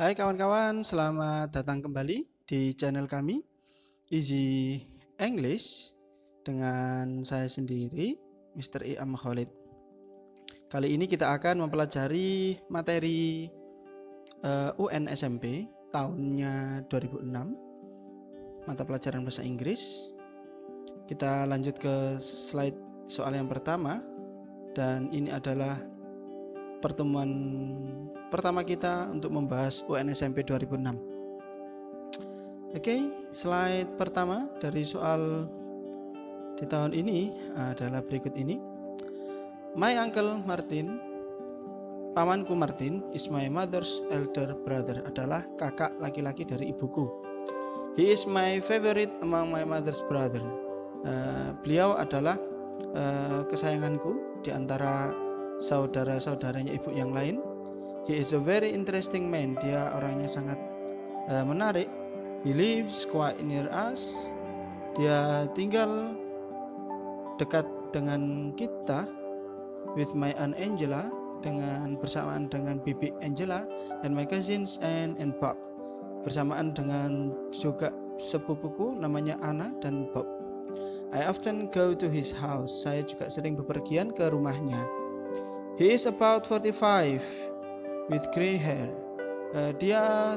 Hai kawan-kawan, selamat datang kembali di channel kami Easy English dengan saya sendiri, Mr. Iam Khalid. Kali ini kita akan mempelajari materi UN SMP tahunnya 2006, mata pelajaran bahasa Inggris. Kita lanjut ke slide soal yang pertama, dan ini adalah pertemuan pertama kita untuk membahas UN SMP 2006. Oke, slide pertama dari soal di tahun ini adalah berikut ini. My uncle Martin, pamanku Martin, is my mother's elder brother, adalah kakak laki-laki dari ibuku. He is my favorite among my mother's brother. Beliau adalah kesayanganku di antara saudara-saudaranya ibu yang lain. He is a very interesting man. Dia orangnya sangat menarik. He lives quite near us. Dia tinggal dekat dengan kita. With my aunt Angela, bersamaan dengan bibi Angela, and my cousins Anne and Bob, bersamaan dengan juga sepupuku namanya Anna dan Bob. I often go to his house. Saya juga sering bepergian ke rumahnya. He is about 45 with gray hair. Dia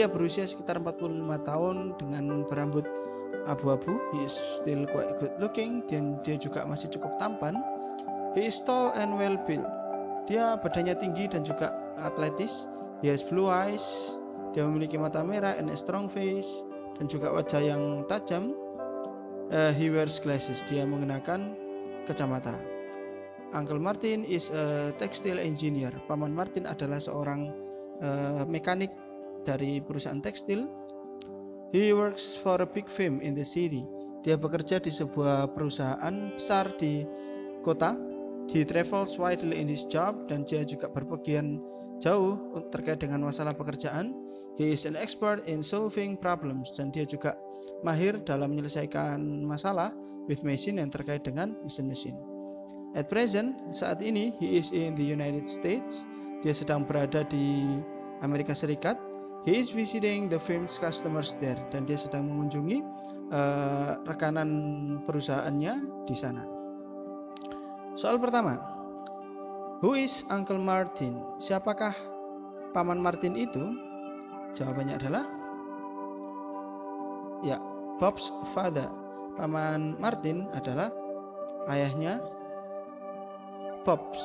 berusia sekitar 45 tahun dengan berambut abu-abu. He is still quite good looking, dan dia juga masih cukup tampan. He is tall and well built. Dia badannya tinggi dan juga atletis. He has blue eyes. Dia memiliki mata merah and a strong face, dan juga wajah yang tajam. He wears glasses. Dia mengenakan kacamata. Uncle Martin is a textile engineer. Paman Martin adalah seorang mekanik dari perusahaan tekstil. He works for a big firm in the city. Dia bekerja di sebuah perusahaan besar di kota. He travels widely in his job, dan dia juga berpergian jauh terkait dengan masalah pekerjaan. He is an expert in solving problems, dan dia juga mahir dalam menyelesaikan masalah with machine yang terkait dengan mesin-mesin. At present, saat ini, he is in the United States. Dia sedang berada di Amerika Serikat. He is visiting the firm's customers there, dan dia sedang mengunjungi rekanan perusahaannya di sana. Soal pertama, who is Uncle Martin? Siapakah Paman Martin itu? Jawabannya adalah ya, Bob's father. Paman Martin adalah ayahnya Bob's.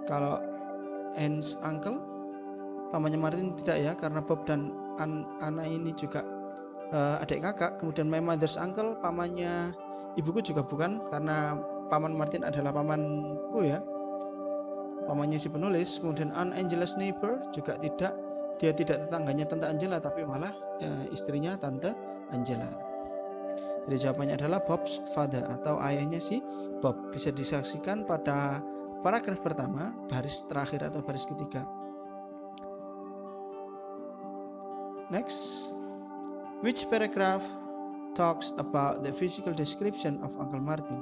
Kalau Anne's uncle, pamannya Martin tidak ya, karena Bob dan Anna ini juga adik kakak. Kemudian my mother's uncle, pamannya ibuku juga bukan, karena paman Martin adalah pamanku ya, pamannya si penulis. Kemudian Aunt Angela's neighbor juga tidak, dia tidak tetangganya Tante Angela, tapi malah istrinya Tante Angela. Jadi jawabannya adalah Bob's father, atau ayahnya si Bob. Bisa disaksikan pada paragraf pertama, baris terakhir atau baris ketiga. Next, which paragraph talks about the physical description of Uncle Martin?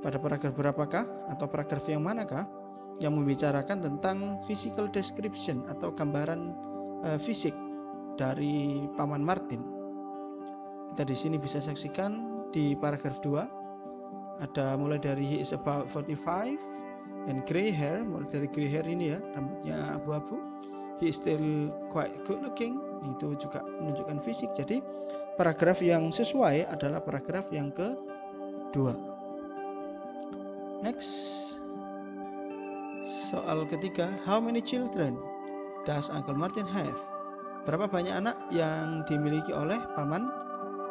Pada paragraf berapakah atau paragraf yang manakah yang membicarakan tentang physical description atau gambaran fisik dari Paman Martin? Kita di sini bisa saksikan di paragraf 2. Ada mulai dari he is about 45 and gray hair. Mulai dari gray hair ini ya, rambutnya abu-abu. He is still quite good looking. Itu juga menunjukkan fisik. Jadi paragraf yang sesuai adalah paragraf yang kedua. Next, soal ketiga, how many children does Uncle Martin have? Berapa banyak anak yang dimiliki oleh Paman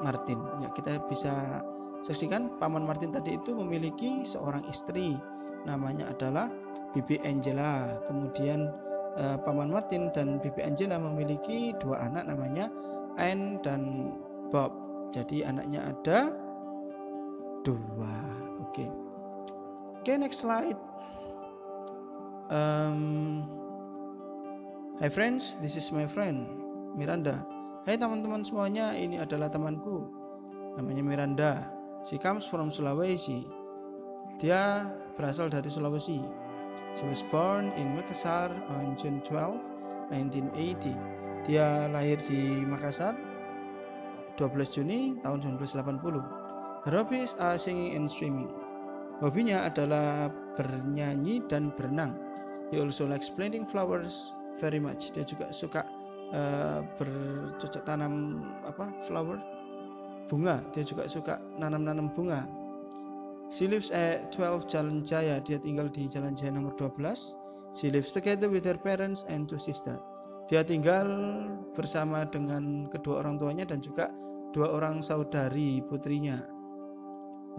Martin? Ya, kita bisa saksikan Paman Martin tadi itu memiliki seorang istri, namanya adalah Bibi Angela. Kemudian Paman Martin dan Bibi Angela memiliki dua anak, namanya Anne dan Bob. Jadi anaknya ada 2. Oke, next slide. Hi friends, this is my friend Miranda. Hai teman-teman semuanya, ini adalah temanku, namanya Miranda. She comes from Sulawesi. Dia berasal dari Sulawesi. She was born in Makassar on June 12, 1980. Dia lahir di Makassar 12 Juni tahun 1980. Her hobbies are singing and swimming. Hobinya adalah bernyanyi dan berenang. He also likes planting flowers very much. Dia juga suka bercocok tanam flower, bunga. Dia juga suka nanam-nanam bunga. She lives at 12 Jalan Jaya. Dia tinggal di Jalan Jaya nomor 12. She lives together with her parents and two sisters. Dia tinggal bersama dengan kedua orang tuanya dan juga dua orang saudari putrinya.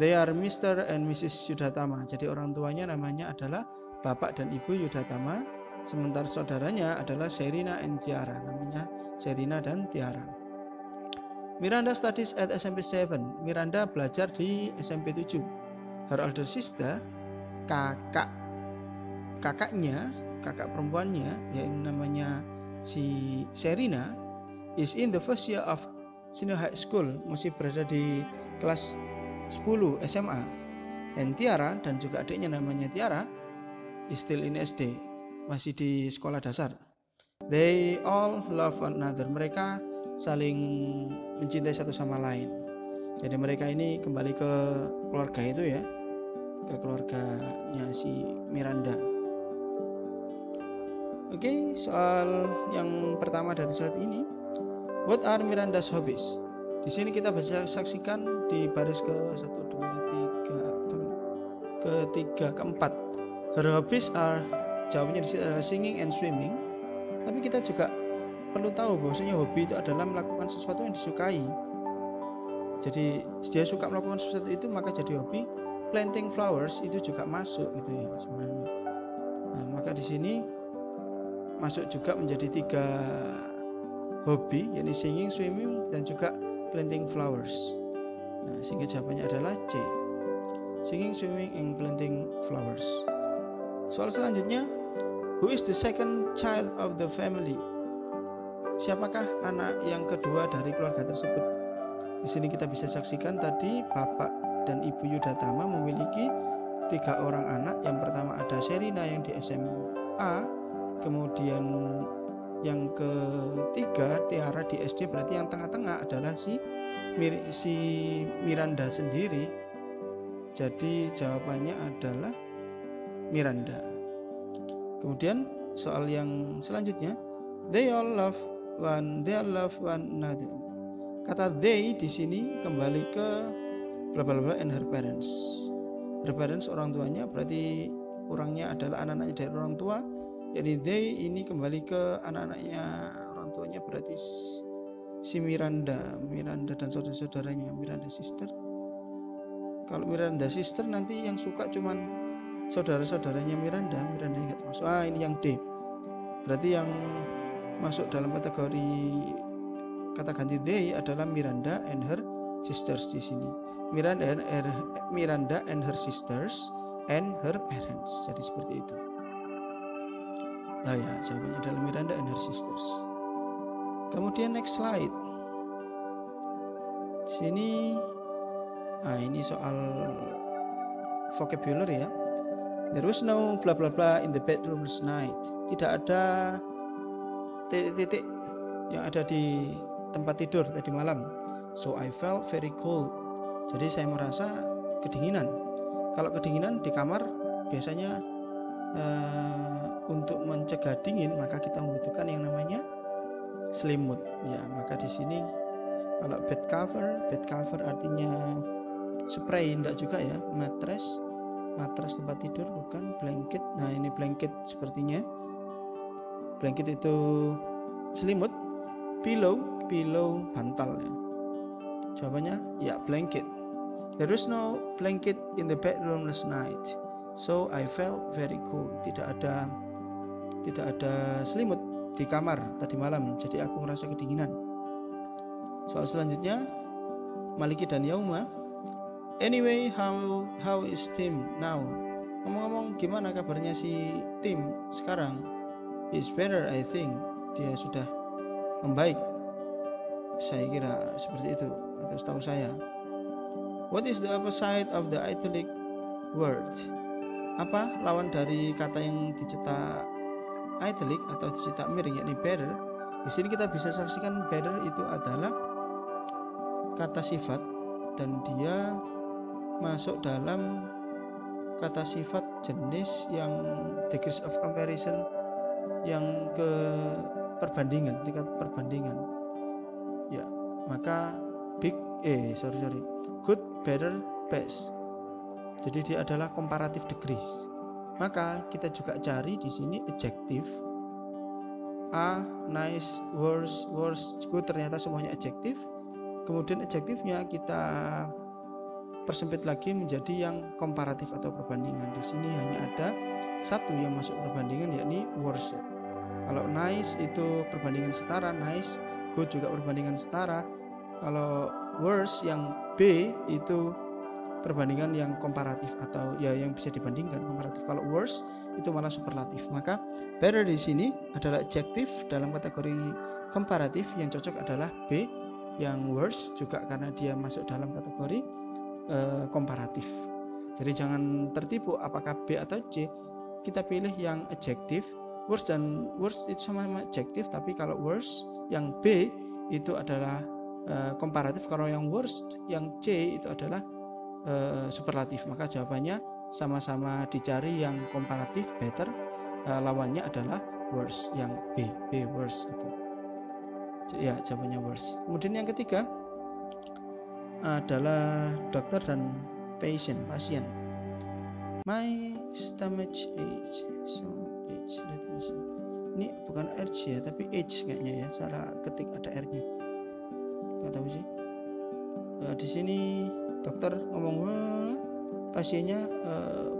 They are Mr. and Mrs. Yudatama. Jadi orang tuanya namanya adalah Bapak dan Ibu Yudatama. Sementara saudaranya adalah Sherina and Tiara. Namanya Sherina dan Tiara. Miranda studies at SMP 7. Miranda belajar di SMP 7. Her older sister, kakak perempuannya, yang namanya si Sherina, is in the first year of senior high school, masih berada di kelas 10 SMA. And Tiara, dan juga adiknya namanya Tiara, is still in SD, masih di sekolah dasar. They all love one another. Mereka saling mencintai satu sama lain. Jadi mereka ini kembali ke keluarga itu ya, ke keluarganya si Miranda. Oke, soal yang pertama dari slide ini, what are Miranda's hobbies? Di sini kita bisa saksikan di baris ke-1, 2, 3, ke-4. Her hobbies are, jawabannya di sini adalah singing and swimming. Tapi kita juga perlu tahu bahwasanya hobi itu adalah melakukan sesuatu yang disukai. Jadi dia suka melakukan sesuatu itu maka jadi hobi. Planting flowers itu juga masuk gitu ya sebenarnya. Nah, maka di sini masuk juga menjadi 3 hobi, yakni singing, swimming, dan juga planting flowers. Nah, sehingga jawabannya adalah C. Singing, swimming, and planting flowers. Soal selanjutnya, who is the second child of the family? Siapakah anak yang kedua dari keluarga tersebut? Di sini kita bisa saksikan tadi Bapak dan Ibu Yudatama memiliki 3 orang anak. Yang pertama ada Sherina yang di SMA, kemudian yang ketiga Tiara di SD. Berarti yang tengah-tengah adalah si Miranda sendiri. Jadi jawabannya adalah Miranda. Kemudian soal yang selanjutnya, they all love one another. Kata they di sini kembali ke bla bla bla and her parents. Her parents orang tuanya, berarti orangnya adalah anak-anaknya dari orang tua. Jadi they ini kembali ke anak-anaknya orang tuanya, berarti si Miranda dan saudara-saudaranya, Miranda sister. Kalau Miranda sister nanti yang suka cuman saudara-saudaranya Miranda ingat masuk. Ini yang D. Berarti yang masuk dalam kategori kata ganti they adalah Miranda and her sisters di sini. Miranda and her sisters and her parents. Jadi seperti itu. Nah ya, jawabannya adalah Miranda and her sisters. Kemudian next slide. Di sini ini soal vocabulary ya. There was no bla bla bla in the bedroom last night. Tidak ada titik-titik yang ada di tempat tidur tadi malam. So I felt very cold. Jadi saya merasa kedinginan. Kalau kedinginan di kamar biasanya untuk mencegah dingin maka kita membutuhkan yang namanya selimut. Ya, maka di sini kalau bed cover artinya spray, enggak juga ya. Mattress tempat tidur, bukan blanket. Nah ini blanket sepertinya. Blanket itu selimut. Pillow bantal ya. Jawabannya ya blanket. There was no blanket in the bedroom last night, so I felt very cold. Tidak ada selimut di kamar tadi malam, jadi aku merasa kedinginan. Soal selanjutnya, Maliki dan Yauma. Anyway, how is Tim now? Ngomong-ngomong, gimana kabarnya si Tim sekarang? He's better, I think. Dia sudah membaik. Saya kira seperti itu, atau setahu saya. What is the opposite of the italic word? Apa lawan dari kata yang dicetak italic atau dicetak miring, yakni better. Di sini kita bisa saksikan better itu adalah kata sifat dan dia masuk dalam kata sifat jenis yang degrees of comparison yang ke perbandingan, tingkat perbandingan. Ya, maka good, better, best. Jadi dia adalah comparative degrees. Maka kita juga cari di sini adjective. A, nice, worse, good, ternyata semuanya adjective. Kemudian adjektifnya kita persempit lagi menjadi yang komparatif atau perbandingan. Di sini hanya ada satu yang masuk perbandingan, yakni worse. Kalau nice itu perbandingan setara, nice, good juga perbandingan setara. Kalau worse yang B itu perbandingan yang komparatif atau ya yang bisa dibandingkan komparatif. Kalau worse itu malah superlatif. Maka better di sini adalah adjektif dalam kategori komparatif, yang cocok adalah B. Yang worse juga karena dia masuk dalam kategori komparatif. Jadi jangan tertipu apakah B atau C. Kita pilih yang adjektif. Worse dan worse itu sama-sama adjektif, tapi kalau worse yang B itu adalah komparatif. Kalau yang worst yang C itu adalah superlatif. Maka jawabannya sama-sama dicari yang komparatif better, lawannya adalah worse yang B worse itu. Jadi ya jawabannya worse. Kemudian yang ketiga adalah dokter dan pasien. My stomach ache. Let me see. Ini bukan urge ya, tapi age kayaknya ya. Salah ketik, ada R-nya. Gak tahu sih. Di sini dokter ngomong pasiennya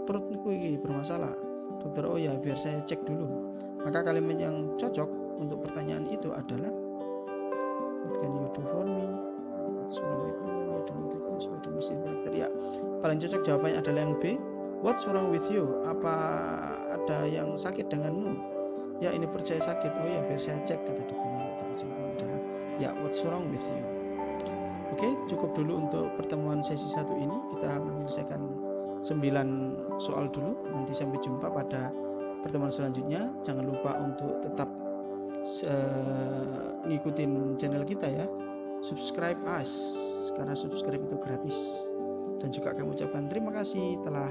perutku ini bermasalah. Dokter, oh ya biar saya cek dulu. Maka kalimat yang cocok untuk pertanyaan itu adalah what can you do for me? What's wrong with you? Why don't you finish? Why don't you see the doctor? Ya, paling cocok jawabannya adalah yang B. What's wrong with you? Apa ada yang sakit denganmu? Ya ini perut saya sakit. Oh ya biar saya cek, kata dokternya. Gitu jawabannya adalah ya what's wrong with you. Oke, cukup dulu untuk pertemuan sesi 1 ini. Kita menyelesaikan 9 soal dulu. Nanti sampai jumpa pada pertemuan selanjutnya. Jangan lupa untuk tetap ngikutin channel kita ya. Subscribe us, karena subscribe itu gratis. Dan juga kami ucapkan terima kasih telah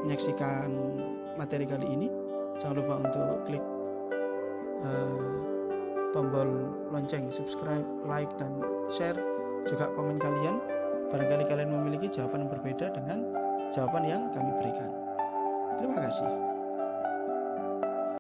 menyaksikan materi kali ini. Jangan lupa untuk klik tombol lonceng, subscribe, like, dan share. Juga komen kalian. Barangkali kalian memiliki jawaban yang berbeda dengan jawaban yang kami berikan. Terima kasih.